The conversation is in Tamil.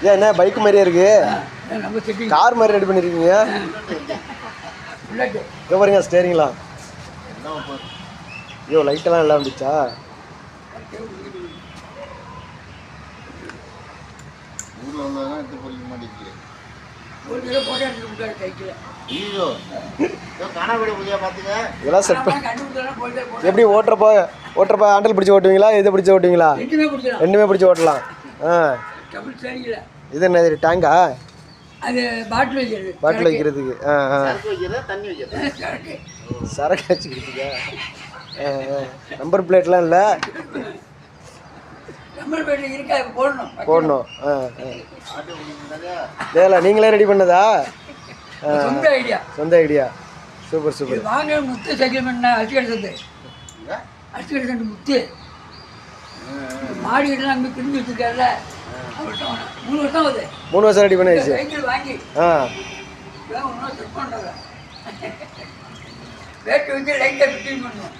ஏன் என்ன பைக் மாதிரியே இருக்கு, கார் மாதிரி ரெடி பண்ணிருக்கீங்க. பாருங்க ஸ்டேரிங்லாம். ஐயோ லைட்டெல்லாம் எல்லாம் வந்துச்சா. இதெல்லாம் செட் எப்படி ஓட்டுறப்ப ஹேண்டில் பிடிச்சி ஓட்டுவீங்களா, இதை பிடிச்சி ஓட்டுவீங்களா? ரெண்டுமே பிடிச்சி ஓட்டலாம். இது என்ன டேங்கா? அது பாட்டில் வைக்கிறதுக்கு. சரக்கு வச்சுக்கிறதுக்கா? நம்பர் பிளேட்லாம் இல்லை, போடணும். தேல நீங்களே ரெடி பண்ணதா? சொந்த ஐடியா. Super super. வாங்க முத்து சைக்கிள் பண்ண அடிச்சுக்கடி சண்டு முத்து மாடிக்கிட்ட அங்கே பிரிஞ்சு வச்சுருக்காருல, 3 வருஷம் ஆகுது. 3 வருஷம் ரெடி பண்ணிடுச்சு. சைக்கிள் வாங்கி ஒன்றும் செட் பண்ணுறாங்க. வேட்டு வச்சு லைட்டாக ஃபிட்டிங் பண்ணுவோம்.